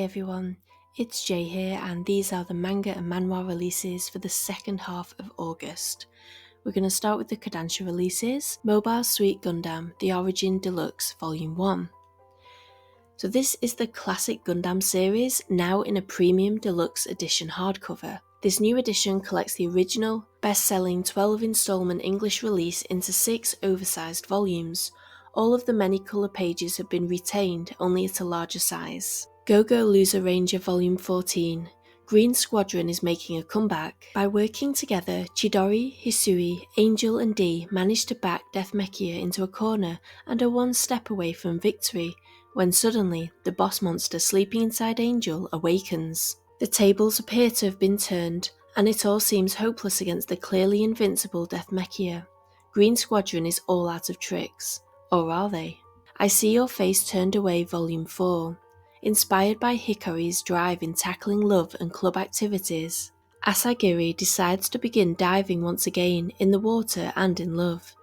everyone, it's Jay here and these are the manga and manhwa releases for the second half of August. We're going to start with the Kodansha releases, Mobile Suit Gundam, The Origin Deluxe Volume 1. So this is the classic Gundam series, now in a premium deluxe edition hardcover. This new edition collects the original, best-selling 12-installment English release into 6 oversized volumes. All of the many colour pages have been retained, only at a larger size. Go-Go Loser Ranger Volume 14. Green Squadron is making a comeback. By working together, Chidori, Hisui, Angel and Dee manage to back Death Mechia into a corner and are one step away from victory, when suddenly the boss monster sleeping inside Angel awakens. The tables appear to have been turned, and it all seems hopeless against the clearly invincible Death Mechia. Green Squadron is all out of tricks. Or are they? I See Your Face Turned Away Volume 4. Inspired by Hikari's drive in tackling love and club activities, Asagiri decides to begin diving once again in the water and in love.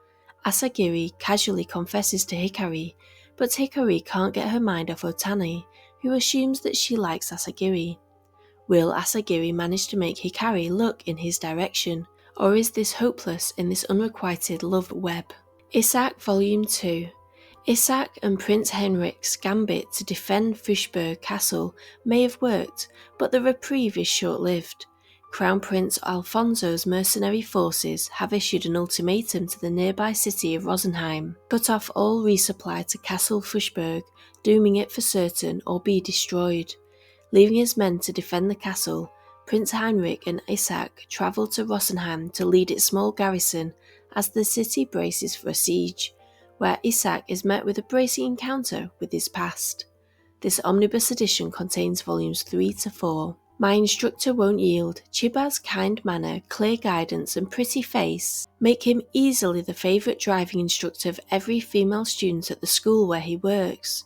Asagiri casually confesses to Hikari, but Hikari can't get her mind off Otani, who assumes that she likes Asagiri. Will Asagiri manage to make Hikari look in his direction, or is this hopeless in this unrequited love web? Isaac Volume 2. Isaac and Prince Henrik's gambit to defend Fishberg Castle may have worked, but the reprieve is short-lived. Crown Prince Alfonso's mercenary forces have issued an ultimatum to the nearby city of Rosenheim: cut off all resupply to Castle Fishberg, dooming it for certain or be destroyed. Leaving his men to defend the castle, Prince Heinrich and Isaac travel to Rosenheim to lead its small garrison as the city braces for a siege, where Isaac is met with a bracing encounter with his past. This omnibus edition contains volumes 3 to 4. My Instructor Won't Yield. Chiba's kind manner, clear guidance and pretty face make him easily the favourite driving instructor of every female student at the school where he works.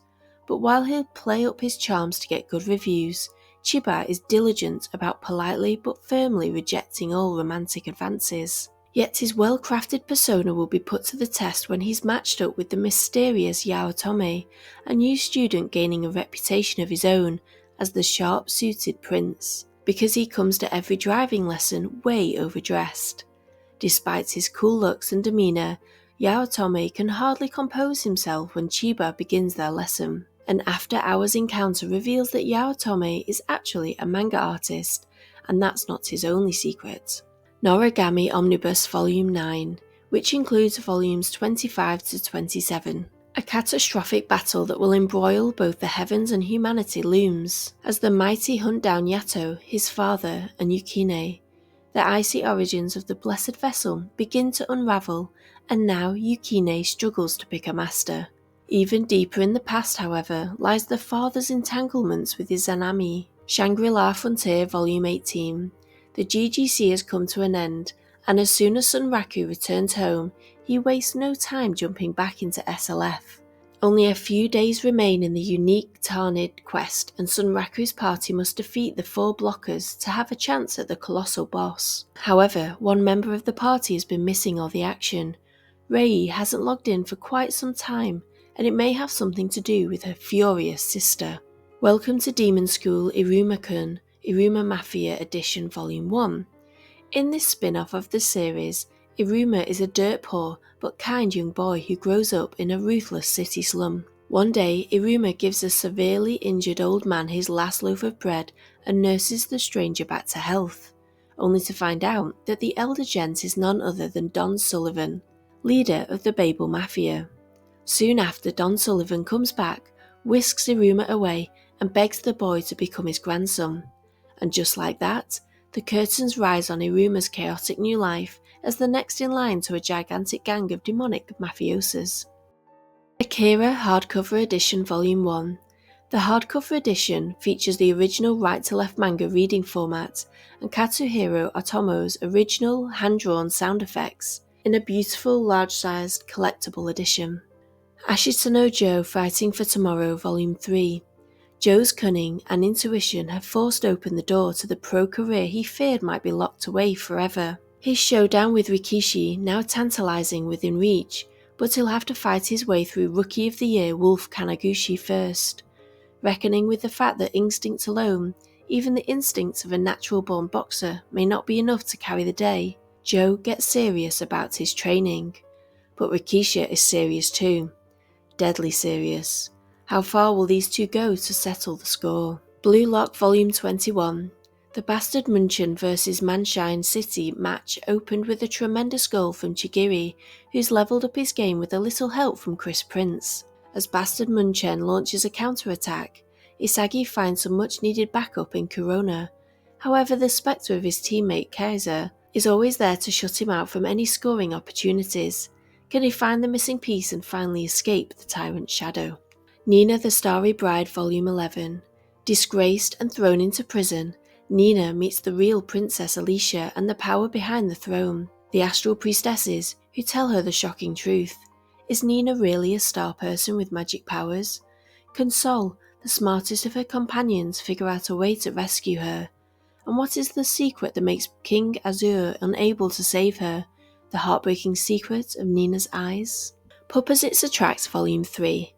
But while he'll play up his charms to get good reviews, Chiba is diligent about politely but firmly rejecting all romantic advances. Yet his well-crafted persona will be put to the test when he's matched up with the mysterious Yao Tome, a new student gaining a reputation of his own as the sharp-suited prince, because he comes to every driving lesson way overdressed. Despite his cool looks and demeanour, Yao Tome can hardly compose himself when Chiba begins their lesson. An after-hours encounter reveals that Yao Tome is actually a manga artist, and that's not his only secret. Noragami Omnibus Volume 9, which includes volumes 25 to 27. A catastrophic battle that will embroil both the heavens and humanity looms, as the mighty hunt down Yato, his father, and Yukine. The icy origins of the blessed vessel begin to unravel, and now Yukine struggles to pick a master. Even deeper in the past, however, lies the father's entanglements with his Zanami. Shangri-La Frontier Volume 18. The GGC has come to an end, and as soon as Sunraku returns home, he wastes no time jumping back into SLF. Only a few days remain in the unique Tarnid quest, and Sunraku's party must defeat the 4 blockers to have a chance at the colossal boss. However, one member of the party has been missing all the action. Rei hasn't logged in for quite some time, and it may have something to do with her furious sister. Welcome to Demon School Iruma-kun, Iruma Mafia Edition Volume 1. In this spin-off of the series, Iruma is a dirt poor but kind young boy who grows up in a ruthless city slum. One day, Iruma gives a severely injured old man his last loaf of bread and nurses the stranger back to health, only to find out that the elder gent is none other than Don Sullivan, leader of the Babel Mafia. Soon after, Don Sullivan comes back, whisks Iruma away and begs the boy to become his grandson. And just like that, the curtains rise on Iruma's chaotic new life as the next in line to a gigantic gang of demonic mafiosos. Akira Hardcover Edition Volume 1. The hardcover edition features the original right-to-left manga reading format and Katsuhiro Otomo's original hand-drawn sound effects in a beautiful large-sized collectible edition. Ashita no Joe Fighting for Tomorrow Volume 3. Joe's cunning and intuition have forced open the door to the pro-career he feared might be locked away forever. His showdown with Rikishi now tantalizing within reach, but he'll have to fight his way through Rookie of the Year Wolf Kanaguchi first. reckoning with the fact that instinct alone, even the instincts of a natural-born boxer, may not be enough to carry the day. Joe gets serious about his training. But Rikisha is serious too. Deadly serious. How far will these two go to settle the score? Blue Lock Volume 21. The Bastard Munchen vs Manshine City match opened with a tremendous goal from Chigiri, who's levelled up his game with a little help from Chris Prince. As Bastard Munchen launches a counter-attack, Isagi finds some much-needed backup in Corona. However, the spectre of his teammate Kaiser is always there to shut him out from any scoring opportunities. Can he find the missing piece and finally escape the tyrant's shadow? Nina the Starry Bride Volume 11. Disgraced and thrown into prison, Nina meets the real Princess Alicia and the power behind the throne, the astral priestesses who tell her the shocking truth. Is Nina really a star person with magic powers? Can Sol, the smartest of her companions, figure out a way to rescue her? And what is the secret that makes King Azure unable to save her? The heartbreaking secret of Nina's eyes? Opposites Attract Volume 3.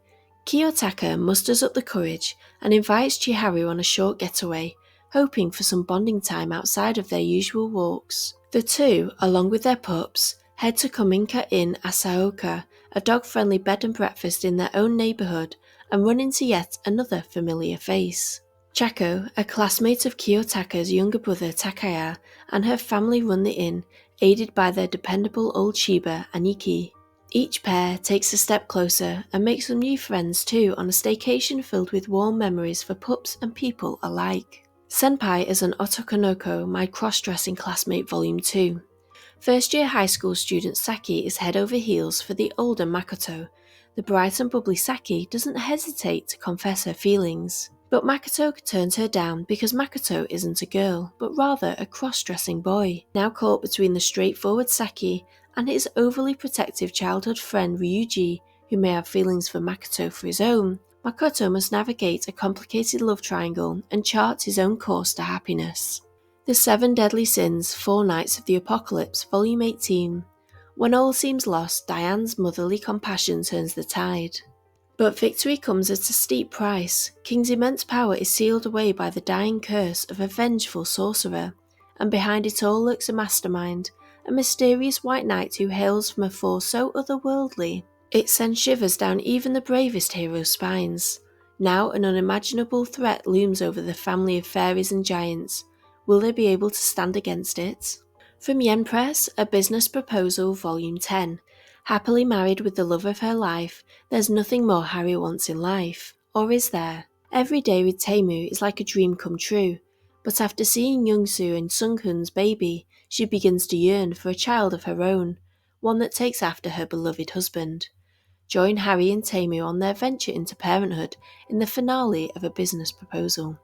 Kiyotaka musters up the courage and invites Chiharu on a short getaway, hoping for some bonding time outside of their usual walks. The two, along with their pups, head to Kominka Inn Asaoka, a dog-friendly bed and breakfast in their own neighbourhood, and run into yet another familiar face. Chako, a classmate of Kiyotaka's younger brother Takaya, and her family run the inn, aided by their dependable old Shiba, Aniki. Each pair takes a step closer and makes some new friends too on a staycation filled with warm memories for pups and people alike. Senpai is an Otokonoko, my cross-dressing classmate Volume 2. First-year high school student Saki is head over heels for the older Makoto. The bright and bubbly Saki doesn't hesitate to confess her feelings. But Makoto turns her down because Makoto isn't a girl, but rather a cross-dressing boy. Now caught between the straightforward Saki and his overly protective childhood friend Ryuji, who may have feelings for Makoto for his own, Makoto must navigate a complicated love triangle and chart his own course to happiness. The Seven Deadly Sins, Four Nights of the Apocalypse, Volume 18. When all seems lost, Diane's motherly compassion turns the tide. But victory comes at a steep price. King's immense power is sealed away by the dying curse of a vengeful sorcerer, and behind it all lurks a mastermind, a mysterious white knight who hails from a force so otherworldly it sends shivers down even the bravest hero's spines. Now an unimaginable threat looms over the family of fairies and giants. Will they be able to stand against it? From Yen Press, A Business Proposal Volume 10. Happily married with the love of her life, there's nothing more Harry wants in life. Or is there? Every day with Taemu is like a dream come true, but after seeing Youngsu and Sunghun's baby, she begins to yearn for a child of her own, one that takes after her beloved husband. Join Harry and Taemu on their venture into parenthood in the finale of A Business Proposal.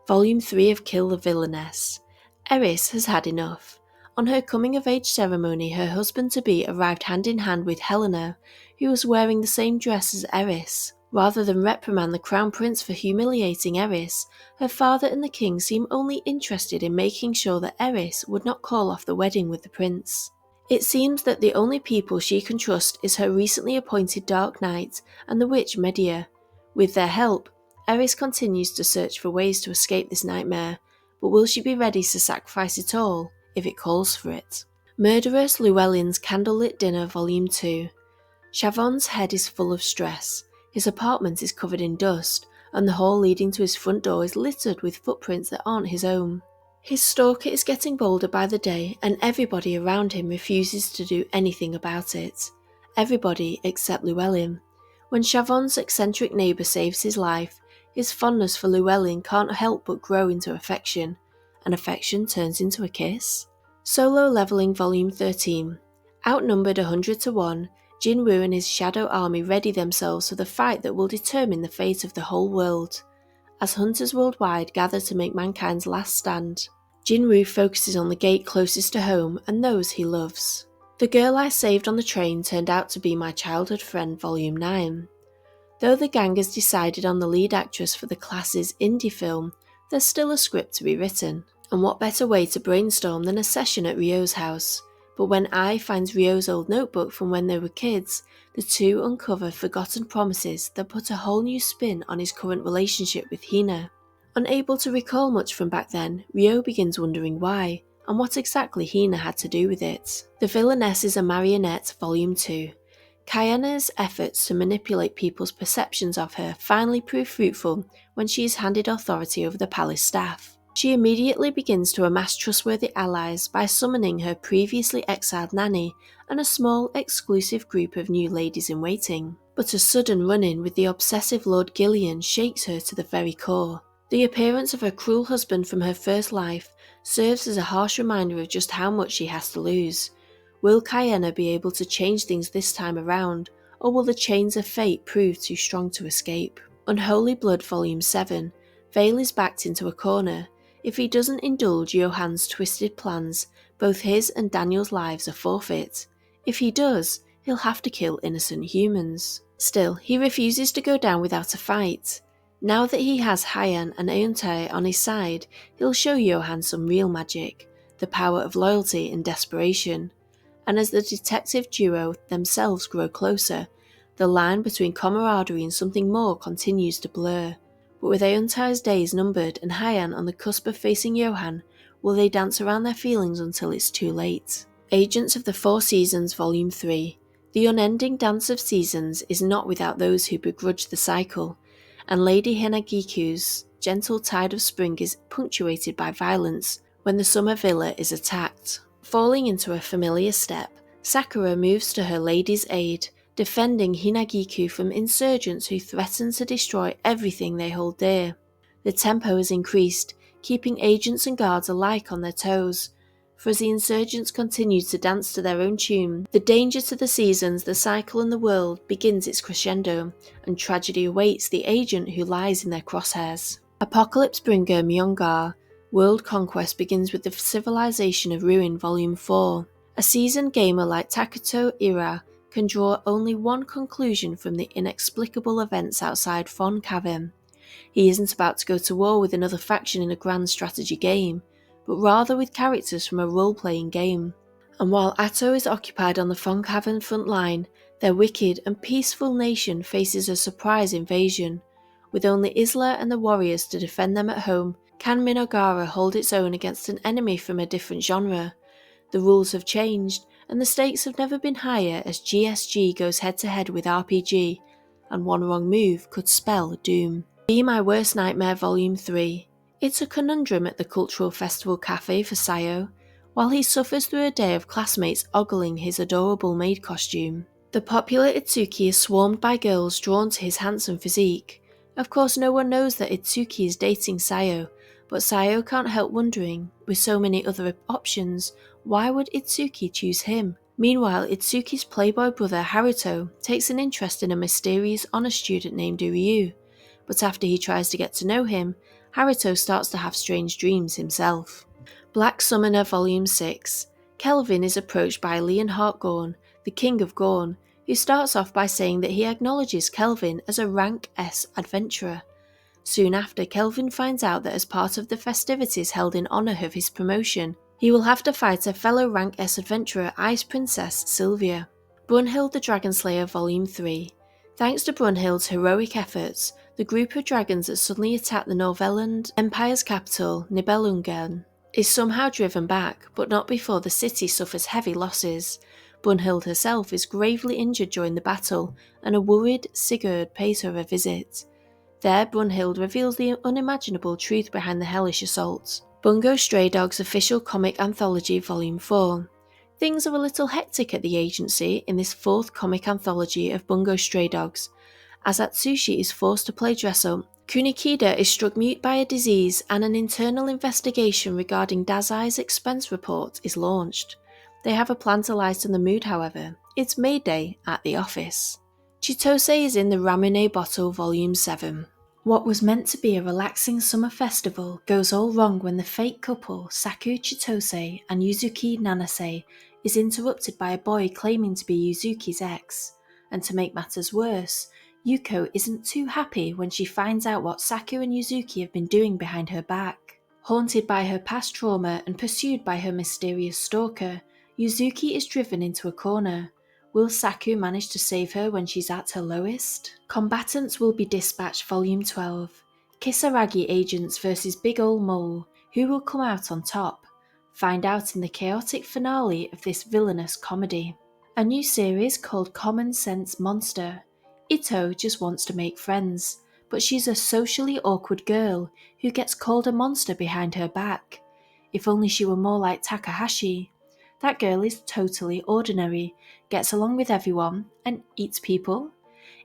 Volume 3 of Kill the Villainess. Eris has had enough. On her coming-of-age ceremony, her husband-to-be arrived hand-in-hand with Helena, who was wearing the same dress as Eris. Rather than reprimand the Crown Prince for humiliating Eris, her father and the king seem only interested in making sure that Eris would not call off the wedding with the prince. It seems that the only people she can trust is her recently appointed Dark Knight and the witch Medea. With their help, Eris continues to search for ways to escape this nightmare, but will she be ready to sacrifice it all if it calls for it? Murderous Llewellyn's Candlelit Dinner Volume 2. Chavon's head is full of stress. His apartment is covered in dust, and the hall leading to his front door is littered with footprints that aren't his own. His stalker is getting bolder by the day, and everybody around him refuses to do anything about it. Everybody except Llewellyn. When Chavon's eccentric neighbour saves his life, his fondness for Llewellyn can't help but grow into affection, and affection turns into a kiss. Solo Leveling Volume 13. Outnumbered 100 to 1, Jinwoo and his shadow army ready themselves for the fight that will determine the fate of the whole world. As hunters worldwide gather to make mankind's last stand, Jinwoo focuses on the gate closest to home and those he loves. The Girl I Saved on the Train Turned Out to Be My Childhood Friend Volume 9. Though the gang has decided on the lead actress for the class's indie film, there's still a script to be written. And what better way to brainstorm than a session at Ryo's house? But when Ai finds Ryo's old notebook from when they were kids, the two uncover forgotten promises that put a whole new spin on his current relationship with Hina. Unable to recall much from back then, Ryo begins wondering why, and what exactly Hina had to do with it. The Villainess is a Marionette, Volume 2. Kaena's efforts to manipulate people's perceptions of her finally prove fruitful when she is handed authority over the palace staff. She immediately begins to amass trustworthy allies by summoning her previously exiled nanny and a small, exclusive group of new ladies-in-waiting. But a sudden run-in with the obsessive Lord Gillian shakes her to the very core. The appearance of her cruel husband from her first life serves as a harsh reminder of just how much she has to lose. Will Kaena be able to change things this time around, or will the chains of fate prove too strong to escape? Unholy Blood Volume 7. Vale is backed into a corner. If he doesn't indulge Johann's twisted plans, both his and Daniel's lives are forfeit. If he does, he'll have to kill innocent humans. Still, he refuses to go down without a fight. Now that he has Hyan and Euntae on his side, he'll show Johann some real magic, the power of loyalty and desperation. And as the detective duo themselves grow closer, the line between camaraderie and something more continues to blur. But with Euntae's days numbered and Hyan on the cusp of facing Johann, will they dance around their feelings until it's too late? Agents of the Four Seasons Volume 3. The unending dance of seasons is not without those who begrudge the cycle, and Lady Hinagiku's gentle tide of spring is punctuated by violence when the summer villa is attacked. Falling into a familiar step, Sakura moves to her lady's aid, defending Hinagiku from insurgents who threaten to destroy everything they hold dear. The tempo is increased, keeping agents and guards alike on their toes. For as the insurgents continue to dance to their own tune, the danger to the seasons, the cycle and the world begins its crescendo, and tragedy awaits the agent who lies in their crosshairs. Apocalypse bringer Myongar. World Conquest begins with the Civilization of Ruin Volume 4. A seasoned gamer like Takuto Ira can draw only one conclusion from the inexplicable events outside Fon Cavern. He isn't about to go to war with another faction in a grand strategy game, but rather with characters from a role-playing game. And while Atto is occupied on the Fon Cavern front line, their wicked and peaceful nation faces a surprise invasion. With only Isla and the warriors to defend them at home, can Minogara hold its own against an enemy from a different genre? The rules have changed, and the stakes have never been higher as GSG goes head-to-head with RPG, and one wrong move could spell doom. Be My Worst Nightmare Volume 3. It's a conundrum at the Cultural Festival Cafe for Sayo, while he suffers through a day of classmates ogling his adorable maid costume. The popular Itsuki is swarmed by girls drawn to his handsome physique. Of course, no one knows that Itsuki is dating Sayo, but Sayo can't help wondering, with so many other options, why would Itsuki choose him? Meanwhile, Itsuki's playboy brother Haruto takes an interest in a mysterious honor student named Uryu, but after he tries to get to know him, Haruto starts to have strange dreams himself. Black Summoner Volume 6. Kelvin is approached by Leonhart Gorn, the King of Gorn, who starts off by saying that he acknowledges Kelvin as a Rank S adventurer. Soon after, Kelvin finds out that as part of the festivities held in honour of his promotion, he will have to fight a fellow Rank S adventurer, Ice Princess Sylvia. Brunhild the Dragonslayer Volume 3. Thanks to Brunhild's heroic efforts, the group of dragons that suddenly attacked the Norvelland Empire's capital, Nibelungen, is somehow driven back, but not before the city suffers heavy losses. Brunhild herself is gravely injured during the battle, and a worried Sigurd pays her a visit. There, Brunhild reveals the unimaginable truth behind the hellish assault. Bungo Stray Dogs Official Comic Anthology Volume 4. Things are a little hectic at the agency in this fourth comic anthology of Bungo Stray Dogs, as Atsushi is forced to play dress-up. Kunikida is struck mute by a disease, and an internal investigation regarding Dazai's expense report is launched. They have a plan to lighten the mood, however. It's May Day at the office. Chitose is in the Ramune Bottle Volume 7. What was meant to be a relaxing summer festival goes all wrong when the fake couple Saku Chitose and Yuzuki Nanase is interrupted by a boy claiming to be Yuzuki's ex. And to make matters worse, Yuko isn't too happy when she finds out what Saku and Yuzuki have been doing behind her back. Haunted by her past trauma and pursued by her mysterious stalker, Yuzuki is driven into a corner. Will Saku manage to save her when she's at her lowest? Combatants will be dispatched Volume 12. Kisaragi agents versus Big Ol' Mole. Who will come out on top? Find out in the chaotic finale of this villainous comedy. A new series called Common Sense Monster. Ito just wants to make friends, but she's a socially awkward girl who gets called a monster behind her back. If only she were more like Takahashi. That girl is totally ordinary, gets along with everyone, and eats people.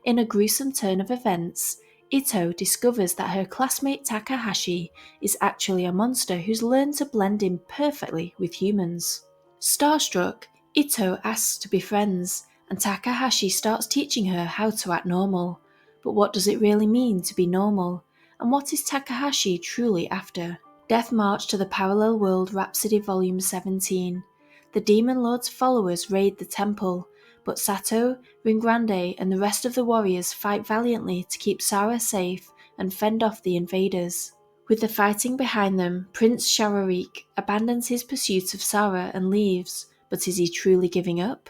In a gruesome turn of events, Ito discovers that her classmate Takahashi is actually a monster who's learned to blend in perfectly with humans. Starstruck, Ito asks to be friends, and Takahashi starts teaching her how to act normal. But what does it really mean to be normal? And what is Takahashi truly after? Death March to the Parallel World Rhapsody Volume 17. The Demon Lord's followers raid the temple, but Sato, Ringrande, and the rest of the warriors fight valiantly to keep Sara safe and fend off the invaders. With the fighting behind them, Prince Shararik abandons his pursuit of Sara and leaves, but is he truly giving up?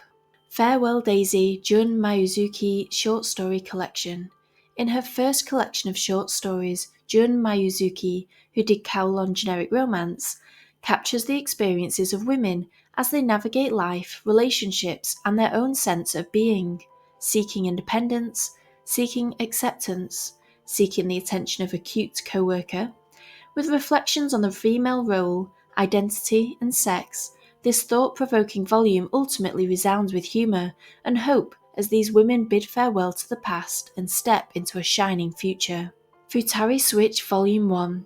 Farewell Daisy, Jun Mayuzuki Short Story Collection. In her first collection of short stories, Jun Mayuzuki, who did Cowl on Generic Romance, captures the experiences of women as they navigate life, relationships, and their own sense of being, seeking independence, seeking acceptance, seeking the attention of a cute co-worker. With reflections on the female role, identity, and sex, this thought-provoking volume ultimately resounds with humour and hope as these women bid farewell to the past and step into a shining future. Futari Switch Volume 1.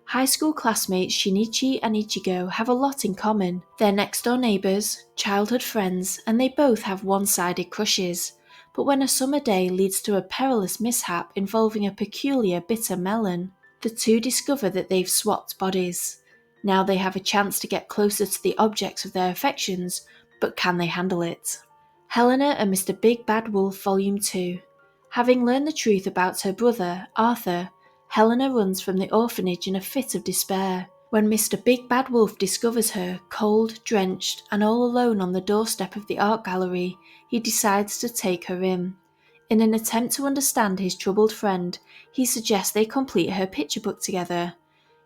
High school classmates Shinichi and Ichigo have a lot in common. They're next-door neighbours, childhood friends, and they both have one-sided crushes. But when a summer day leads to a perilous mishap involving a peculiar bitter melon, the two discover that they've swapped bodies. Now they have a chance to get closer to the objects of their affections, but can they handle it? Helena and Mr. Big Bad Wolf Volume 2. Having learned the truth about her brother, Arthur, Helena runs from the orphanage in a fit of despair. When Mr. Big Bad Wolf discovers her, cold, drenched, and all alone on the doorstep of the art gallery, he decides to take her in. In an attempt to understand his troubled friend, he suggests they complete her picture book together.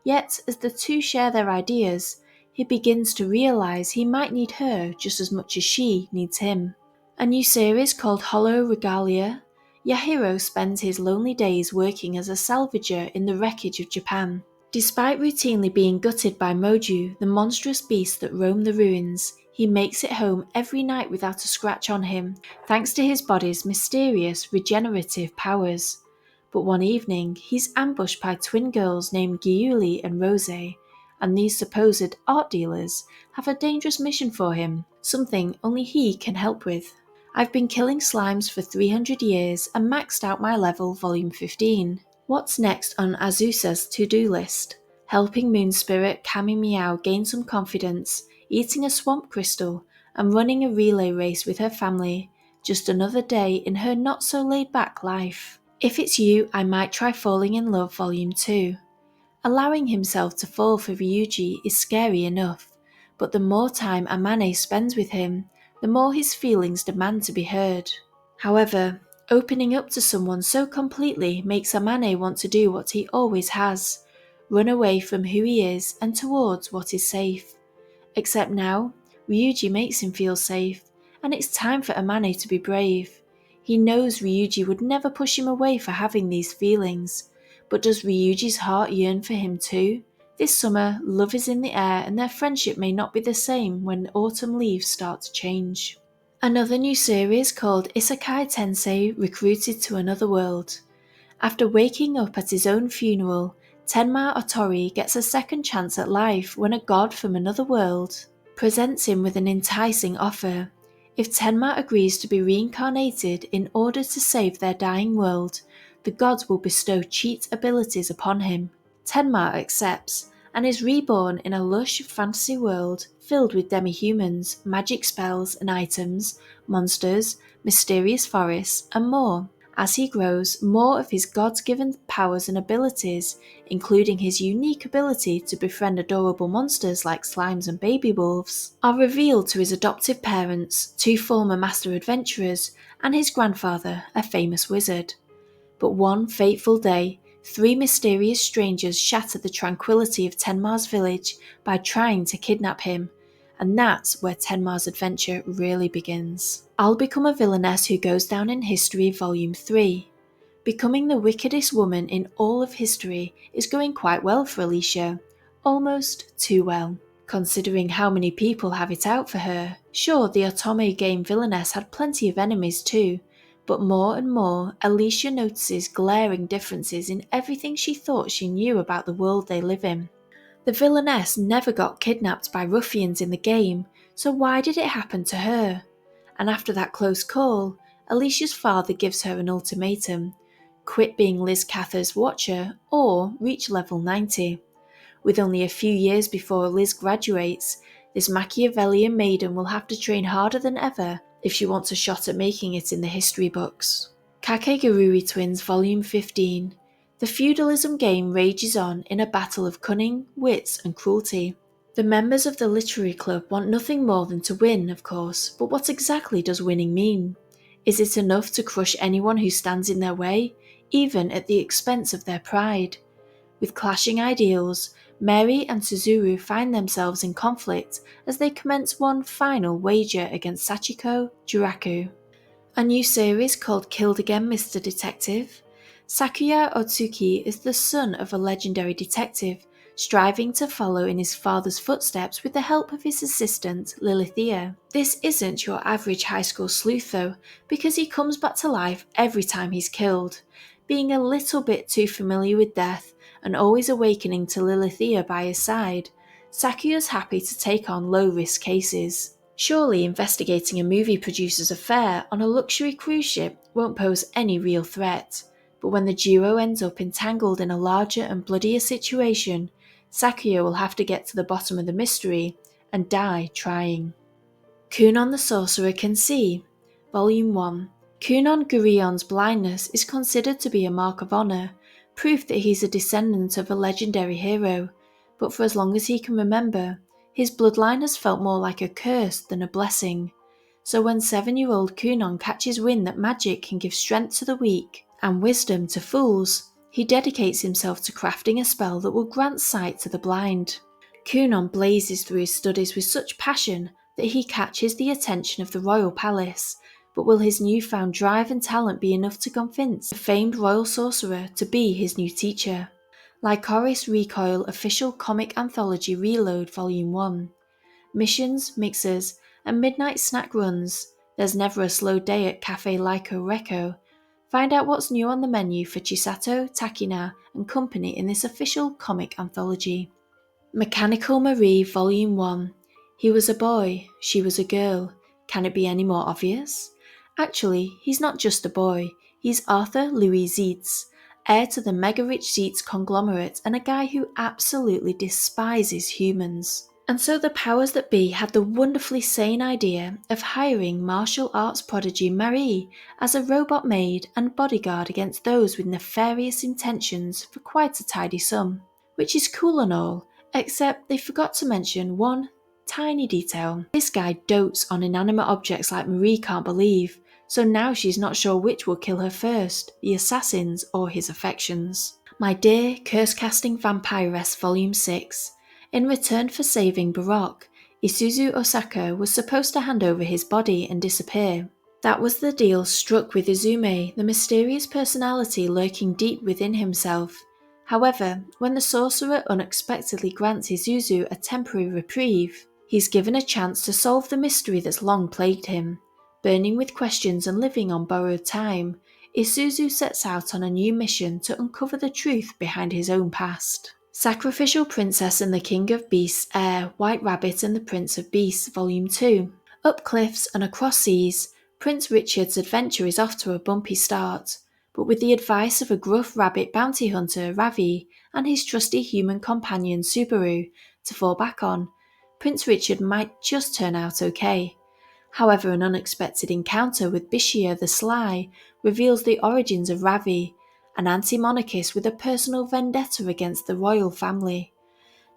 Yet, as the two share their ideas, he begins to realise he might need her just as much as she needs him. A new series called Hollow Regalia. Yahiro spends his lonely days working as a salvager in the wreckage of Japan. Despite routinely being gutted by Moju, the monstrous beast that roam the ruins, he makes it home every night without a scratch on him, thanks to his body's mysterious regenerative powers. But one evening, he's ambushed by twin girls named Gyuli and Rose, and these supposed art dealers have a dangerous mission for him, something only he can help with. I've been killing slimes for 300 years and maxed out my level Volume 15. What's next on Azusa's to-do list? Helping Moon Spirit Kami Meow gain some confidence, eating a swamp crystal, and running a relay race with her family. Just another day in her not-so-laid-back life. If It's You, I Might Try Falling in Love Volume 2. Allowing himself to fall for Ryuji is scary enough, but the more time Amane spends with him, the more his feelings demand to be heard. However, opening up to someone so completely makes Amane want to do what he always has, run away from who he is and towards what is safe. Except now, Ryuji makes him feel safe, and it's time for Amane to be brave. He knows Ryuji would never push him away for having these feelings, but does Ryuji's heart yearn for him too? This summer, love is in the air and their friendship may not be the same when autumn leaves start to change. Another new series called Isekai Tensei Recruited to Another World. After waking up at his own funeral, Tenma Otori gets a second chance at life when a god from another world presents him with an enticing offer. If Tenma agrees to be reincarnated in order to save their dying world, the gods will bestow cheat abilities upon him. Tenma accepts and is reborn in a lush fantasy world filled with demi-humans, magic spells and items, monsters, mysterious forests, and more. As he grows, more of his God-given powers and abilities, including his unique ability to befriend adorable monsters like slimes and baby wolves, are revealed to his adoptive parents, two former master adventurers, and his grandfather, a famous wizard. But one fateful day, three mysterious strangers shatter the tranquility of Tenma's village by trying to kidnap him, and that's where Tenma's adventure really begins. I'll become a villainess who goes down in history Volume 3. Becoming the wickedest woman in all of history is going quite well for Alicia, almost too well. Considering how many people have it out for her. Sure, the Otome game villainess had plenty of enemies too, but more and more, Alicia notices glaring differences in everything she thought she knew about the world they live in. The villainess never got kidnapped by ruffians in the game, so why did it happen to her? And after that close call, Alicia's father gives her an ultimatum: quit being Liz Cather's watcher or reach level 90. With only a few years before Liz graduates, this Machiavellian maiden will have to train harder than ever if she wants a shot at making it in the history books. Kakegurui Twins Volume 15. The feudalism game rages on in a battle of cunning, wits, and cruelty. The members of the literary club want nothing more than to win, of course, but what exactly does winning mean? Is it enough to crush anyone who stands in their way, even at the expense of their pride? With clashing ideals, Mary and Suzuru find themselves in conflict as they commence one final wager against Sachiko Juraku. A new series called Killed Again, Mr. Detective. Sakuya Otsuki is the son of a legendary detective, striving to follow in his father's footsteps with the help of his assistant, Lilithia. This isn't your average high school sleuth though, because he comes back to life every time he's killed, being a little bit too familiar with death and always awakening to Lilithia by his side. Sakuya's happy to take on low-risk cases. Surely investigating a movie producer's affair on a luxury cruise ship won't pose any real threat, but when the duo ends up entangled in a larger and bloodier situation, Sakuya will have to get to the bottom of the mystery and die trying. Kunon the Sorcerer Can See, Volume 1. Kunon Gurion's blindness is considered to be a mark of honor, proof that he's a descendant of a legendary hero, but for as long as he can remember, his bloodline has felt more like a curse than a blessing. So when 7-year-old Kunon catches wind that magic can give strength to the weak and wisdom to fools, he dedicates himself to crafting a spell that will grant sight to the blind. Kunon blazes through his studies with such passion that he catches the attention of the royal palace, but will his newfound drive and talent be enough to convince the famed royal sorcerer to be his new teacher? Lycoris Recoil Official Comic Anthology Reload Volume 1. Missions, mixers, and midnight snack runs. There's never a slow day at Cafe Lyco Reco. Find out what's new on the menu for Chisato, Takina, and company in this official comic anthology. Mechanical Marie Volume 1. He was a boy, she was a girl. Can it be any more obvious? Actually, he's not just a boy, he's Arthur Louis Zietz, heir to the mega-rich Zietz conglomerate and a guy who absolutely despises humans. And so the powers that be had the wonderfully sane idea of hiring martial arts prodigy Marie as a robot maid and bodyguard against those with nefarious intentions for quite a tidy sum. Which is cool and all, except they forgot to mention one tiny detail. This guy dotes on inanimate objects like Marie can't believe, so now she's not sure which will kill her first, the assassins or his affections. My Dear Curse-Casting Vampiress Volume 6. In return for saving Baroque, Isuzu Osaka was supposed to hand over his body and disappear. That was the deal struck with Izume, the mysterious personality lurking deep within himself. However, when the sorcerer unexpectedly grants Isuzu a temporary reprieve, he's given a chance to solve the mystery that's long plagued him. Burning with questions and living on borrowed time, Isuzu sets out on a new mission to uncover the truth behind his own past. Sacrificial Princess and the King of Beasts Air, White Rabbit and the Prince of Beasts Volume 2. Up cliffs and across seas, Prince Richard's adventure is off to a bumpy start, but with the advice of a gruff rabbit bounty hunter, Ravi, and his trusty human companion, Subaru, to fall back on, Prince Richard might just turn out okay. However, an unexpected encounter with Bishia the Sly reveals the origins of Ravi, an anti-monarchist with a personal vendetta against the royal family.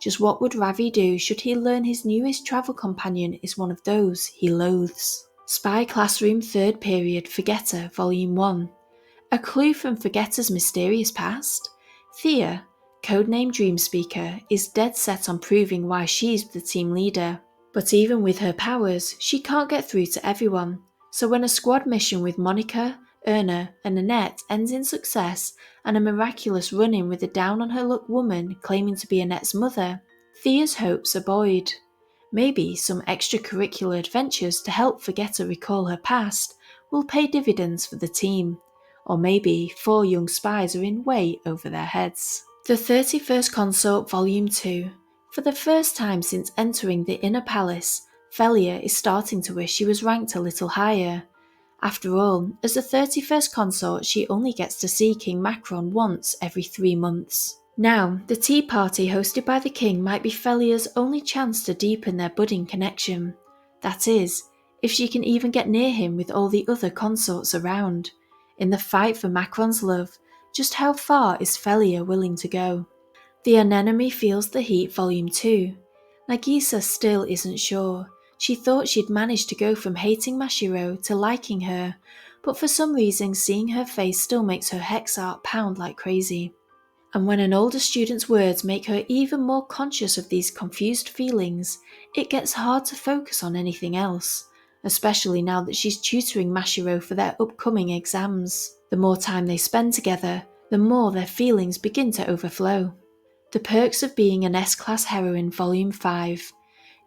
Just what would Ravi do should he learn his newest travel companion is one of those he loathes? Spy Classroom 3rd Period Forgetter Volume 1. A clue from Forgetter's mysterious past? Thea, codename Dreamspeaker, is dead set on proving why she's the team leader. But even with her powers, she can't get through to everyone. So when a squad mission with Monica, Erna, and Annette ends in success, and a miraculous run-in with a down-on-her-luck woman claiming to be Annette's mother, Thea's hopes are buoyed. Maybe some extracurricular adventures to help Forgetter recall her past will pay dividends for the team. Or maybe 4 young spies are in way over their heads. The 31st Consort Volume 2. For the first time since entering the Inner Palace, Felia is starting to wish she was ranked a little higher. After all, as the 31st Consort, she only gets to see King Macron once every 3 months. Now, the tea party hosted by the king might be Felia's only chance to deepen their budding connection. That is, if she can even get near him with all the other consorts around. In the fight for Macron's love, just how far is Felia willing to go? The Anemone Feels the Heat Volume 2. Nagisa still isn't sure. She thought she'd managed to go from hating Mashiro to liking her, but for some reason seeing her face still makes her hex heart pound like crazy. And when an older student's words make her even more conscious of these confused feelings, it gets hard to focus on anything else, especially now that she's tutoring Mashiro for their upcoming exams. The more time they spend together, the more their feelings begin to overflow. The Perks of Being an S-Class Heroine Volume 5.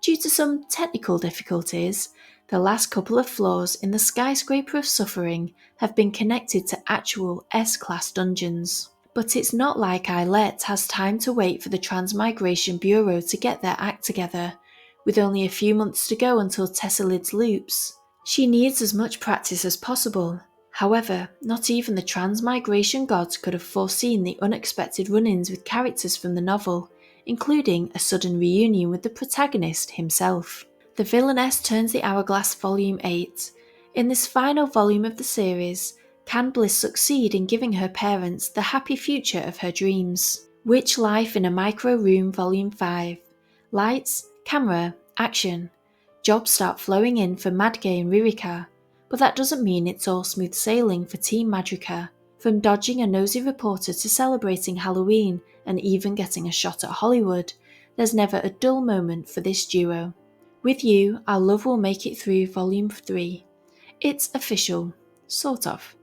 Due to some technical difficulties, the last couple of floors in the Skyscraper of Suffering have been connected to actual S-Class dungeons. But it's not like Eilette has time to wait for the Transmigration Bureau to get their act together, with only a few months to go until Tesselid's loops. She needs as much practice as possible. However, not even the Transmigration gods could have foreseen the unexpected run-ins with characters from the novel, including a sudden reunion with the protagonist himself. The Villainess Turns the Hourglass Volume 8. In this final volume of the series, can Bliss succeed in giving her parents the happy future of her dreams? Witch Life in a Micro Room Volume 5. Lights, camera, action. Jobs start flowing in for Madge and Ririka, but that doesn't mean it's all smooth sailing for Team Madrika. From dodging a nosy reporter to celebrating Halloween and even getting a shot at Hollywood, there's never a dull moment for this duo. With You, Our Love Will Make It Through Volume 3. It's official. Sort of.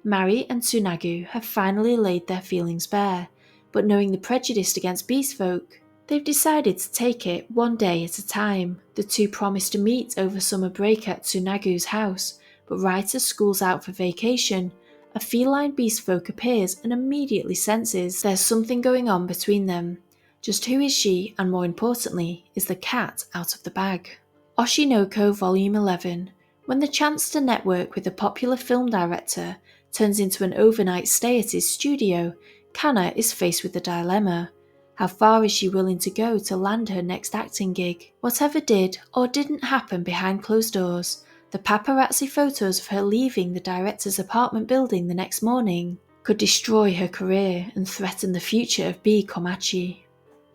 Mari and Tsunagu have finally laid their feelings bare, but knowing the prejudice against beast folk, they've decided to take it one day at a time. The two promise to meet over summer break at Tsunagu's house, but right as school's out for vacation, a feline beast folk appears and immediately senses there's something going on between them. Just who is she, and more importantly, is the cat out of the bag? Oshinoko Volume 11. When the chance to network with a popular film director turns into an overnight stay at his studio, Kana is faced with a dilemma. How far is she willing to go to land her next acting gig? Whatever did or didn't happen behind closed doors, the paparazzi photos of her leaving the director's apartment building the next morning could destroy her career and threaten the future of B. Komachi.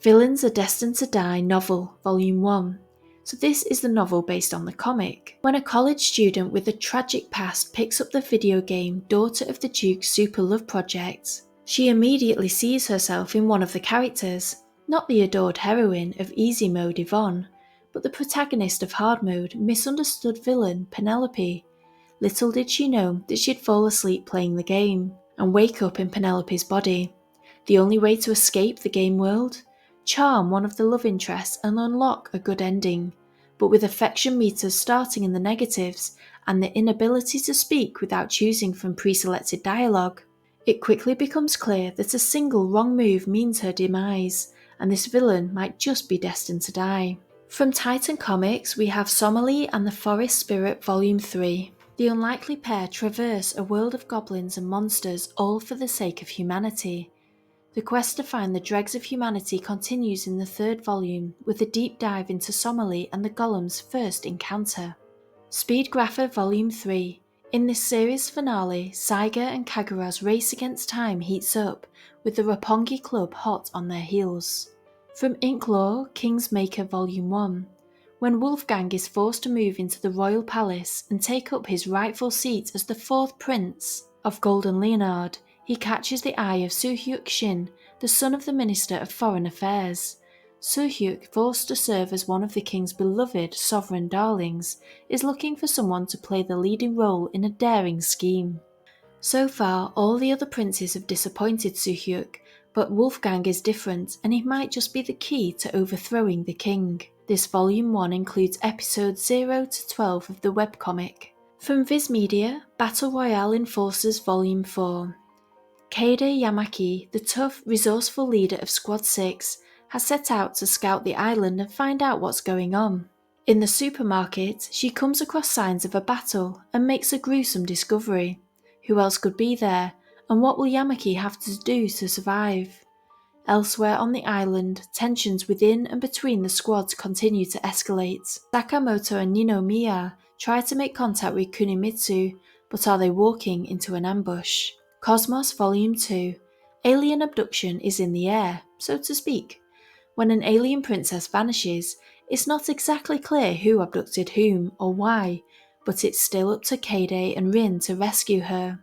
Villains Are Destined to Die Novel Volume 1. So this is the novel based on the comic. When a college student with a tragic past picks up the video game Daughter of the Duke's Super Love Project, she immediately sees herself in one of the characters, not the adored heroine of Easy Mode Yvonne, but the protagonist of Hard Mode, misunderstood villain Penelope. Little did she know that she'd fall asleep playing the game, and wake up in Penelope's body. The only way to escape the game world? Charm one of the love interests and unlock a good ending, but with affection meters starting in the negatives and the inability to speak without choosing from pre-selected dialogue, it quickly becomes clear that a single wrong move means her demise, and this villain might just be destined to die. From Titan Comics, we have Somali and the Forest Spirit Volume 3. The unlikely pair traverse a world of goblins and monsters, all for the sake of humanity. The quest to find the dregs of humanity continues in the 3rd volume, with a deep dive into Somali and the Golem's first encounter. Speed Grapher Volume 3. In this series finale, Saiga and Kagura's race against time heats up, with the Roppongi Club hot on their heels. From Inklore, King's Maker Volume 1. When Wolfgang is forced to move into the royal palace and take up his rightful seat as the fourth prince of Golden Leonard, he catches the eye of Soo-hyuk Shin, the son of the Minister of Foreign Affairs. Soo-hyuk, forced to serve as one of the king's beloved sovereign darlings, is looking for someone to play the leading role in a daring scheme. So far, all the other princes have disappointed Soo-hyuk, but Wolfgang is different, and he might just be the key to overthrowing the king. This Volume 1 includes episodes 0 to 12 of the webcomic. From Viz Media, Battle Royale Enforcers Volume 4. Keide Yamaki, the tough, resourceful leader of Squad 6, has set out to scout the island and find out what's going on. In the supermarket, she comes across signs of a battle and makes a gruesome discovery. Who else could be there, and what will Yamaki have to do to survive? Elsewhere on the island, tensions within and between the squads continue to escalate. Sakamoto and Ninomiya try to make contact with Kunimitsu, but are they walking into an ambush? Cosmos Volume 2. Alien abduction is in the air, so to speak. When an alien princess vanishes, it's not exactly clear who abducted whom or why, but it's still up to Keide and Rin to rescue her.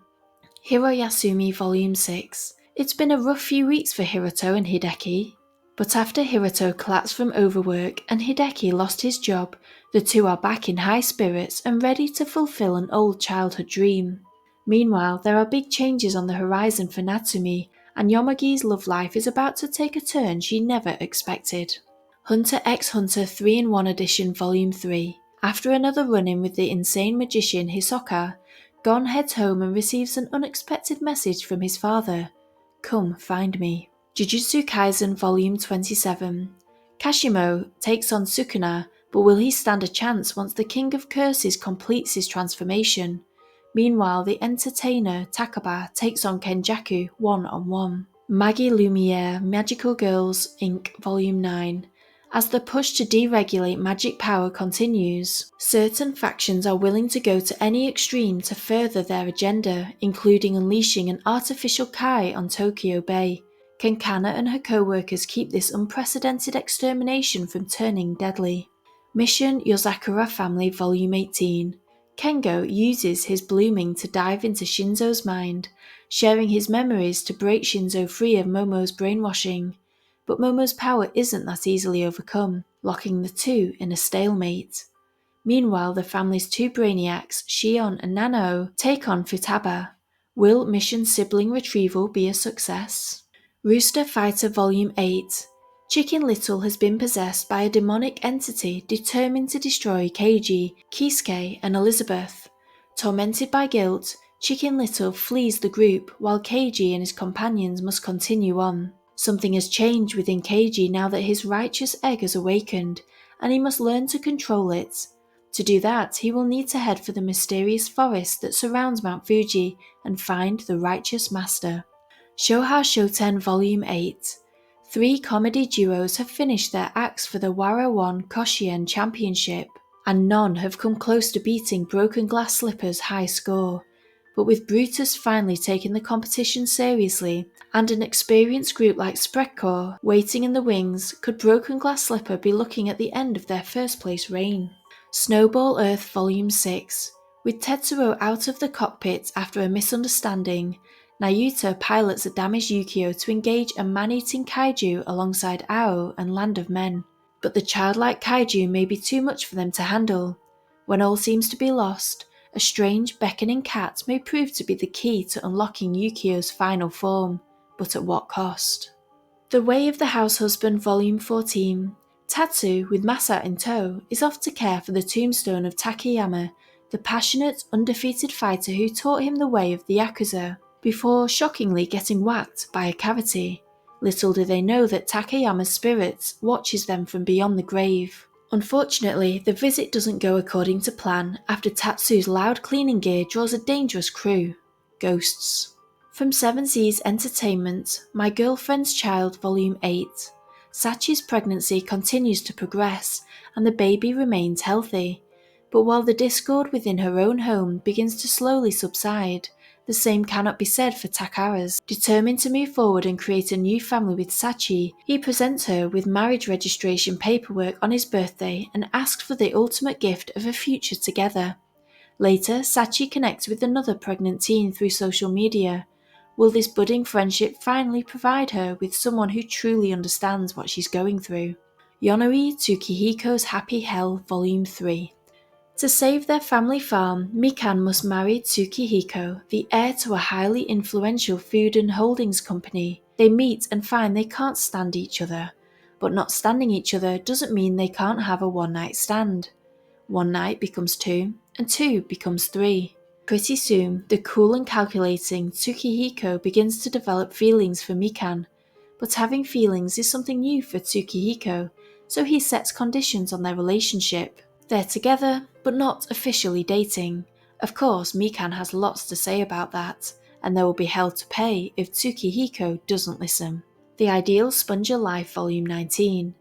Hiroyasumi Volume 6. It's been a rough few weeks for Hiroto and Hideki, but after Hiroto collapsed from overwork and Hideki lost his job, the two are back in high spirits and ready to fulfill an old childhood dream. Meanwhile, there are big changes on the horizon for Natsumi, and Yomogi's love life is about to take a turn she never expected. Hunter x Hunter 3-in-1 Edition Volume 3. After another run-in with the insane magician Hisoka, Gon heads home and receives an unexpected message from his father. Come find me. Jujutsu Kaisen Volume 27. Kashimo takes on Sukuna, but will he stand a chance once the King of Curses completes his transformation? Meanwhile, the entertainer Takaba takes on Kenjaku one-on-one. Maggie Lumiere Magical Girls Inc. Volume 9. As the push to deregulate magic power continues, certain factions are willing to go to any extreme to further their agenda, including unleashing an artificial kai on Tokyo Bay. Can Kana and her co-workers keep this unprecedented extermination from turning deadly? Mission Yozakura Family Volume 18. Kengo uses his blooming to dive into Shinzo's mind, sharing his memories to break Shinzo free of Momo's brainwashing. But Momo's power isn't that easily overcome, locking the two in a stalemate. Meanwhile, the family's two brainiacs, Shion and Nanao, take on Futaba. Will Mission Sibling Retrieval be a success? Rooster Fighter Volume 8. Chicken Little has been possessed by a demonic entity determined to destroy Keiji, Kisuke, and Elizabeth. Tormented by guilt, Chicken Little flees the group while Keiji and his companions must continue on. Something has changed within Keiji now that his righteous egg has awakened, and he must learn to control it. To do that, he will need to head for the mysterious forest that surrounds Mount Fuji and find the righteous master. Shoha Shoten Volume 8. 3 comedy duos have finished their acts for the Wara 1 Koshien Championship, and none have come close to beating Broken Glass Slipper's high score. But with Brutus finally taking the competition seriously, and an experienced group like Spreadcore waiting in the wings, could Broken Glass Slipper be looking at the end of their first place reign? Snowball Earth Volume 6. With Tetsuro out of the cockpit after a misunderstanding, Nayuta pilots a damaged Yukio to engage a man-eating kaiju alongside Ao and Land of Men. But the childlike kaiju may be too much for them to handle. When all seems to be lost, a strange beckoning cat may prove to be the key to unlocking Yukio's final form, but at what cost? The Way of the House Husband Volume 14. Tatsu, with Masa in tow, is off to care for the tombstone of Takayama, the passionate, undefeated fighter who taught him the way of the Yakuza, before shockingly getting whacked by a cavity. Little do they know that Takayama's spirit watches them from beyond the grave. Unfortunately, the visit doesn't go according to plan after Tatsu's loud cleaning gear draws a dangerous crew. Ghosts. From Seven Seas Entertainment, My Girlfriend's Child Volume 8. Sachi's pregnancy continues to progress, and the baby remains healthy. But while the discord within her own home begins to slowly subside, the same cannot be said for Takara's. Determined to move forward and create a new family with Sachi, he presents her with marriage registration paperwork on his birthday and asks for the ultimate gift of a future together. Later, Sachi connects with another pregnant teen through social media. Will this budding friendship finally provide her with someone who truly understands what she's going through? Yonoi Tsukihiko's Happy Hell Volume 3. To save their family farm, Mikan must marry Tsukihiko, the heir to a highly influential food and holdings company. They meet and find they can't stand each other. But not standing each other doesn't mean they can't have a one-night stand. One night becomes two, and two becomes three. Pretty soon, the cool and calculating Tsukihiko begins to develop feelings for Mikan. But having feelings is something new for Tsukihiko, so he sets conditions on their relationship. They're together, but not officially dating. Of course, Mikan has lots to say about that, and there will be hell to pay if Tsukihiko doesn't listen. The Ideal Sponger Life Volume 19.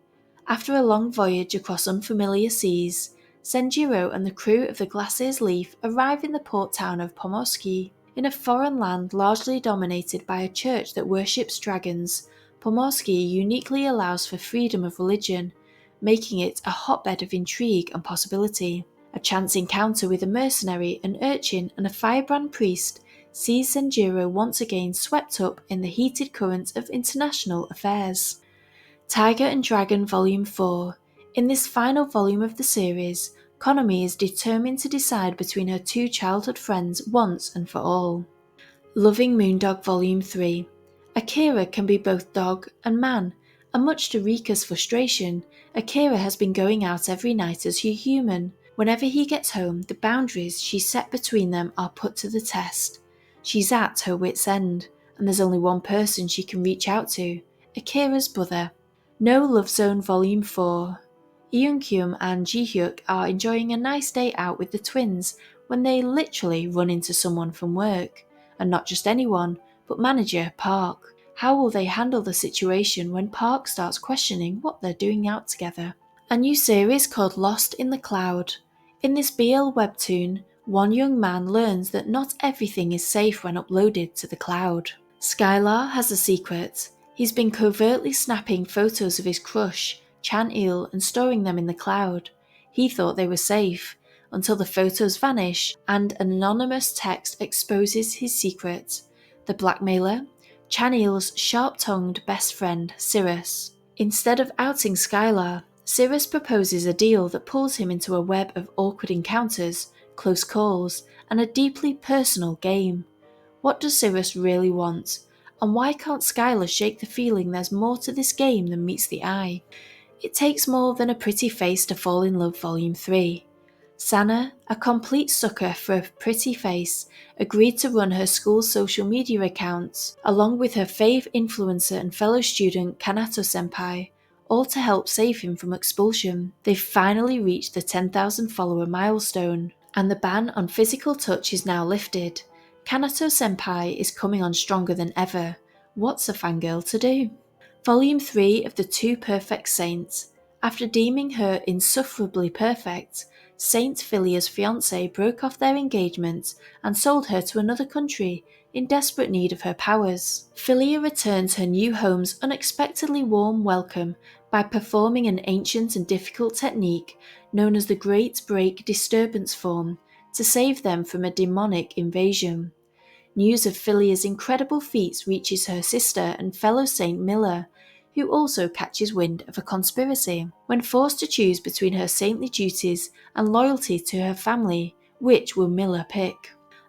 After a long voyage across unfamiliar seas, Senjiro and the crew of the Glaciers Leaf arrive in the port town of Pomorski. In a foreign land largely dominated by a church that worships dragons, Pomorski uniquely allows for freedom of religion, making it a hotbed of intrigue and possibility. A chance encounter with a mercenary, an urchin, and a firebrand priest sees Senjiro once again swept up in the heated currents of international affairs. Tiger and Dragon Volume 4. In this final volume of the series, Konami is determined to decide between her two childhood friends once and for all. Loving Moondog Volume 3. Akira can be both dog and man, and much to Rika's frustration, Akira has been going out every night as her human. Whenever he gets home, the boundaries she set between them are put to the test. She's at her wit's end, and there's only one person she can reach out to, Akira's brother. No Love Zone Volume 4. Eunkyum and Jihyuk are enjoying a nice day out with the twins when they literally run into someone from work. And not just anyone, but manager Park. How will they handle the situation when Park starts questioning what they're doing out together? A new series called Lost in the Cloud. In this BL webtoon, one young man learns that not everything is safe when uploaded to the cloud. Skylar has a secret. He's been covertly snapping photos of his crush, Chan-il, and storing them in the cloud. He thought they were safe, until the photos vanish and an anonymous text exposes his secret. The blackmailer? Chan-il's sharp-tongued best friend, Cirrus. Instead of outing Skylar, Cirrus proposes a deal that pulls him into a web of awkward encounters, close calls, and a deeply personal game. What does Cirrus really want? And why can't Skylar shake the feeling there's more to this game than meets the eye? It takes more than a pretty face to fall in love Volume 3. Sana, a complete sucker for a pretty face, agreed to run her school's social media accounts, along with her fave influencer and fellow student Kanato-senpai, all to help save him from expulsion. They've finally reached the 10,000 follower milestone, and the ban on physical touch is now lifted. Kanato-senpai is coming on stronger than ever. What's a fangirl to do? Volume 3 of The Two Perfect Saints. After deeming her insufferably perfect, Saint Philia's fiancé broke off their engagement and sold her to another country in desperate need of her powers. Philia returns her new home's unexpectedly warm welcome by performing an ancient and difficult technique known as the Great Break Disturbance Form to save them from a demonic invasion. News of Philia's incredible feats reaches her sister and fellow Saint Miller, who also catches wind of a conspiracy. When forced to choose between her saintly duties and loyalty to her family, which will Miller pick?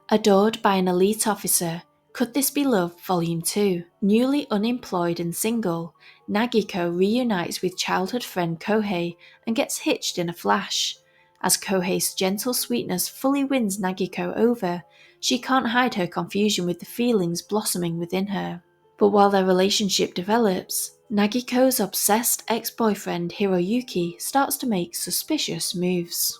Adored by an elite officer, Could This Be Love Volume 2? Newly unemployed and single, Nagiko reunites with childhood friend Kohei and gets hitched in a flash. As Kohei's gentle sweetness fully wins Nagiko over, she can't hide her confusion with the feelings blossoming within her. But while their relationship develops, Nagiko's obsessed ex-boyfriend Hiroyuki starts to make suspicious moves.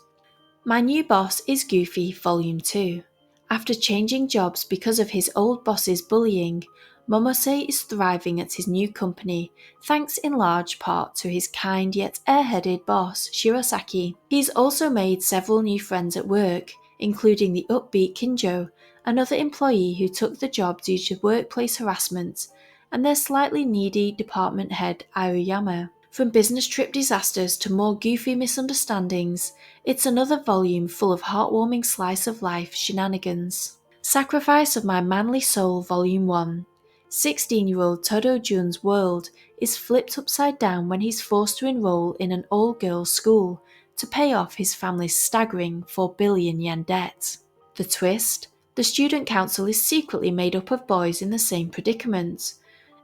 My New Boss is Goofy Volume 2. After changing jobs because of his old boss's bullying, Momose is thriving at his new company, thanks in large part to his kind yet airheaded boss, Shirosaki. He's also made several new friends at work, including the upbeat Kinjo, another employee who took the job due to workplace harassment, and their slightly needy department head, Aoyama. From business trip disasters to more goofy misunderstandings, it's another volume full of heartwarming slice of life shenanigans. Sacrifice of My Manly Soul Volume 1. 16-year-old Todo Jun's world is flipped upside down when he's forced to enroll in an all-girls school to pay off his family's staggering 4 billion yen debt. The twist? The student council is secretly made up of boys in the same predicament.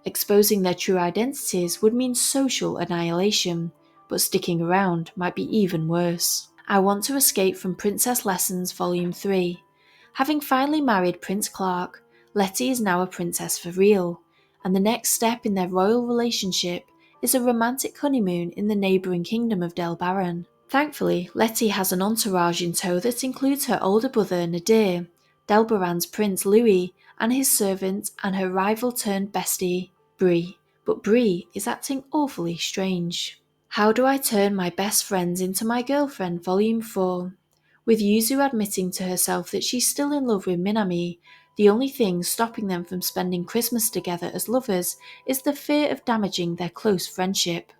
Exposing their true identities would mean social annihilation, but sticking around might be even worse. I Want to Escape from Princess Lessons Volume 3. Having finally married Prince Clark, Letty is now a princess for real, and the next step in their royal relationship is a romantic honeymoon in the neighbouring kingdom of Del Baron. Thankfully, Letty has an entourage in tow that includes her older brother Nadir, Del Baron's Prince Louis, and his servant and her rival-turned-bestie, Brie. But Brie is acting awfully strange. How Do I Turn My Best Friends Into My Girlfriend Volume 4. With Yuzu admitting to herself that she's still in love with Minami, the only thing stopping them from spending Christmas together as lovers is the fear of damaging their close friendship.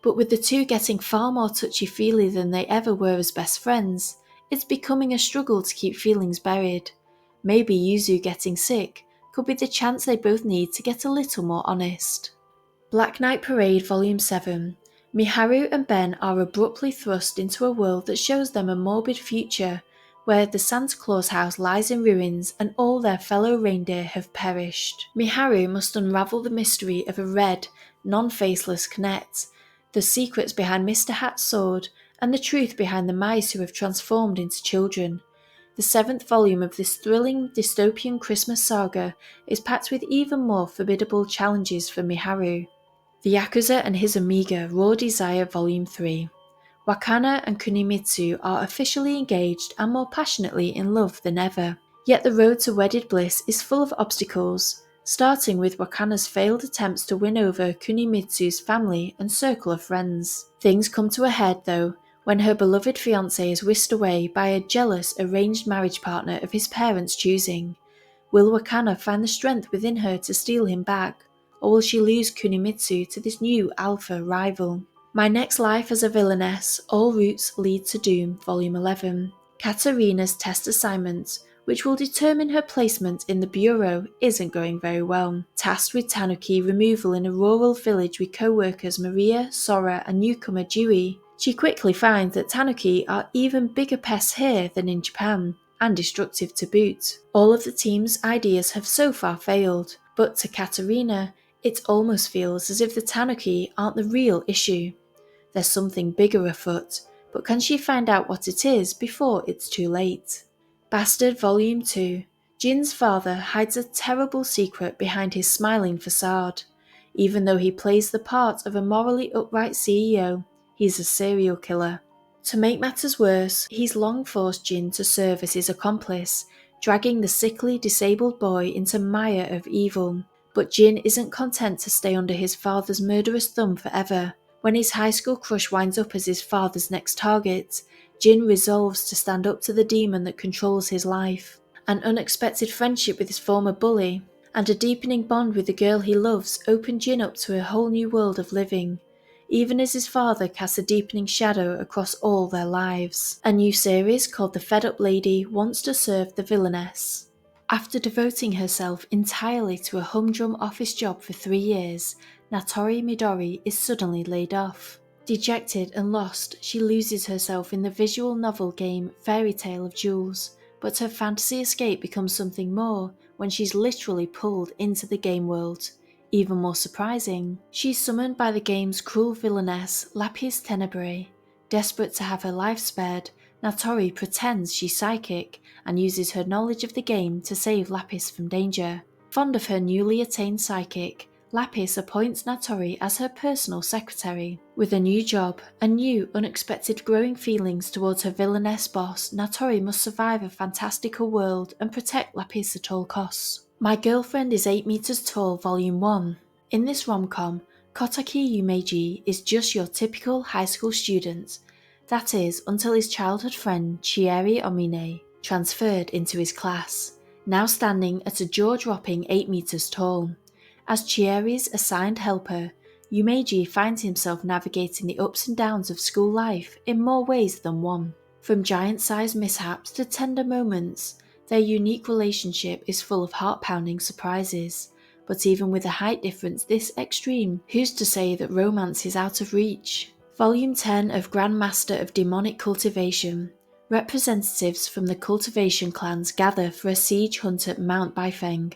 But with the two getting far more touchy-feely than they ever were as best friends, it's becoming a struggle to keep feelings buried. Maybe Yuzu getting sick could be the chance they both need to get a little more honest. Black Knight Parade Volume 7. Miharu and Ben are abruptly thrust into a world that shows them a morbid future, where the Santa Claus house lies in ruins and all their fellow reindeer have perished. Miharu must unravel the mystery of a red, non-faceless Knet, the secrets behind Mr. Hat's sword, and the truth behind the mice who have transformed into children. The 7th volume of this thrilling dystopian Christmas saga is packed with even more formidable challenges for Miharu. The Yakuza and His Amiga Raw Desire Volume 3. Wakana and Kunimitsu are officially engaged and more passionately in love than ever. Yet the road to wedded bliss is full of obstacles, starting with Wakana's failed attempts to win over Kunimitsu's family and circle of friends. Things come to a head though, when her beloved fiancé is whisked away by a jealous arranged marriage partner of his parents' choosing. Will Wakana find the strength within her to steal him back? Or will she lose Kunimitsu to this new alpha rival? My Next Life as a Villainess, All Routes Lead to Doom, Volume 11. Katarina's test assignment, which will determine her placement in the Bureau, isn't going very well. Tasked with Tanuki removal in a rural village with co-workers Maria, Sora and newcomer Dewey, she quickly finds that Tanuki are even bigger pests here than in Japan, and destructive to boot. All of the team's ideas have so far failed, but to Katarina, it almost feels as if the Tanuki aren't the real issue. There's something bigger afoot, but can she find out what it is before it's too late? Bastard Volume 2. Jin's father hides a terrible secret behind his smiling facade. Even though he plays the part of a morally upright CEO, he's a serial killer. To make matters worse, he's long forced Jin to serve as his accomplice, dragging the sickly, disabled boy into mire of evil. But Jin isn't content to stay under his father's murderous thumb forever. When his high school crush winds up as his father's next target, Jin resolves to stand up to the demon that controls his life. An unexpected friendship with his former bully, and a deepening bond with the girl he loves open Jin up to a whole new world of living, even as his father casts a deepening shadow across all their lives. A new series called The Fed Up Lady Wants to Serve the Villainess. After devoting herself entirely to a humdrum office job for 3 years, Natori Midori is suddenly laid off. Dejected and lost, she loses herself in the visual novel game Fairy Tale of Jewels, but her fantasy escape becomes something more when she's literally pulled into the game world. Even more surprising, she's summoned by the game's cruel villainess Lapis Tenebrae. Desperate to have her life spared, Natori pretends she's psychic and uses her knowledge of the game to save Lapis from danger. Fond of her newly attained psychic, Lapis appoints Natori as her personal secretary. With a new job and new, unexpected growing feelings towards her villainess boss, Natori must survive a fantastical world and protect Lapis at all costs. My Girlfriend is 8 Meters Tall Volume 1. In this rom-com, Kotaki Yumeji is just your typical high school student. That is, until his childhood friend Chieri Omine transferred into his class, now standing at a jaw-dropping 8 meters tall. As Chieri's assigned helper, Yumeji finds himself navigating the ups and downs of school life in more ways than one. From giant-sized mishaps to tender moments, their unique relationship is full of heart-pounding surprises. But even with a height difference this extreme, who's to say that romance is out of reach? Volume 10 of Grandmaster of Demonic Cultivation. Representatives from the cultivation clans gather for a siege hunt at Mount Baifeng,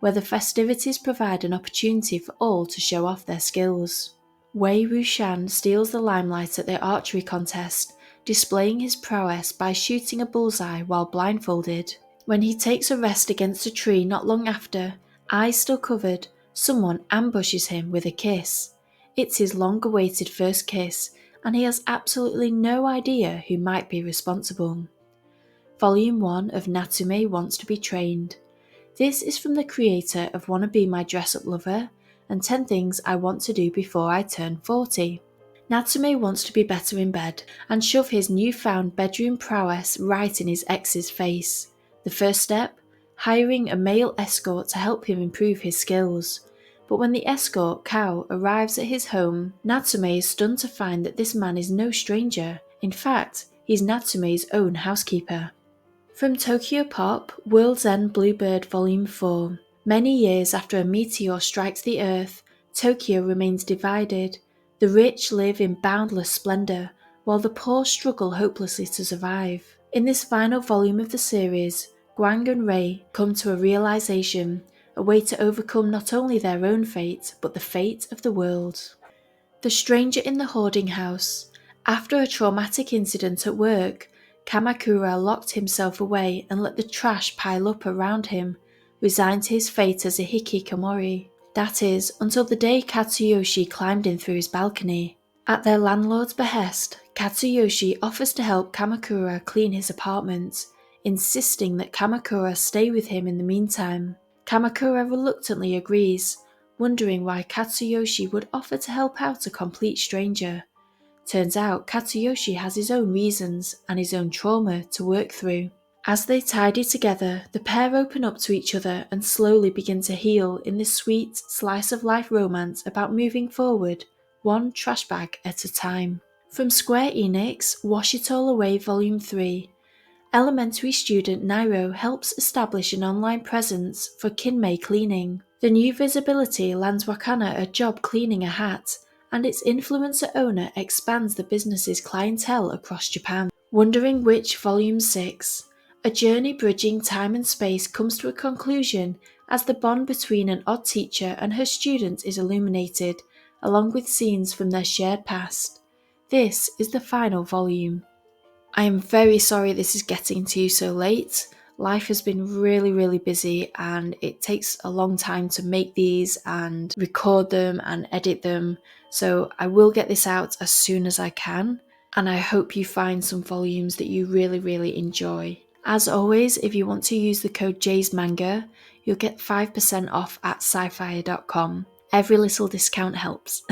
where the festivities provide an opportunity for all to show off their skills. Wei Wuxian steals the limelight at their archery contest, displaying his prowess by shooting a bullseye while blindfolded. When he takes a rest against a tree not long after, eyes still covered, someone ambushes him with a kiss. It's his long-awaited first kiss, and he has absolutely no idea who might be responsible. Volume 1 of Natsume Wants to Be Trained. This is from the creator of Wanna Be My Dress-Up Lover and 10 Things I Want to Do Before I Turn 40. Natsume wants to be better in bed and shove his newfound bedroom prowess right in his ex's face. The first step? Hiring a male escort to help him improve his skills. But when the escort, Kao, arrives at his home, Natsume is stunned to find that this man is no stranger. In fact, he's Natsume's own housekeeper. From Tokyo Pop, World's End Bluebird Volume 4. Many years after a meteor strikes the Earth, Tokyo remains divided. The rich live in boundless splendour, while the poor struggle hopelessly to survive. In this final volume of the series, Guang and Rei come to a realisation, a way to overcome not only their own fate, but the fate of the world. The Stranger in the Hoarding House. After a traumatic incident at work, Kamakura locked himself away and let the trash pile up around him, resigned to his fate as a hikikomori. That is, until the day Katsuyoshi climbed in through his balcony. At their landlord's behest, Katsuyoshi offers to help Kamakura clean his apartment, insisting that Kamakura stay with him in the meantime. Kamakura reluctantly agrees, wondering why Katsuyoshi would offer to help out a complete stranger. Turns out Katsuyoshi has his own reasons and his own trauma to work through. As they tidy together, the pair open up to each other and slowly begin to heal in this sweet slice-of-life romance about moving forward, one trash bag at a time. From Square Enix, Wash It All Away Volume 3. Elementary student Nairo helps establish an online presence for Kinmei Cleaning. The new visibility lands Wakana a job cleaning a hat, and its influencer owner expands the business's clientele across Japan. Wondering which Volume 6? A journey bridging time and space comes to a conclusion as the bond between an odd teacher and her student is illuminated, along with scenes from their shared past. This is the final volume. I am very sorry this is getting to you so late. Life has been really busy and it takes a long time to make these and record them and edit them. So I will get this out as soon as I can, and I hope you find some volumes that you really enjoy. As always, if you want to use the code Jay'sManga, you'll get 5% off at SciFier.com. Every little discount helps.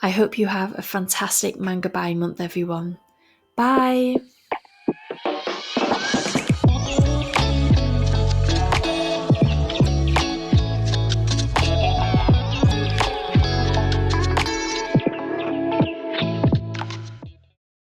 I hope you have a fantastic manga buying month, everyone. Bye!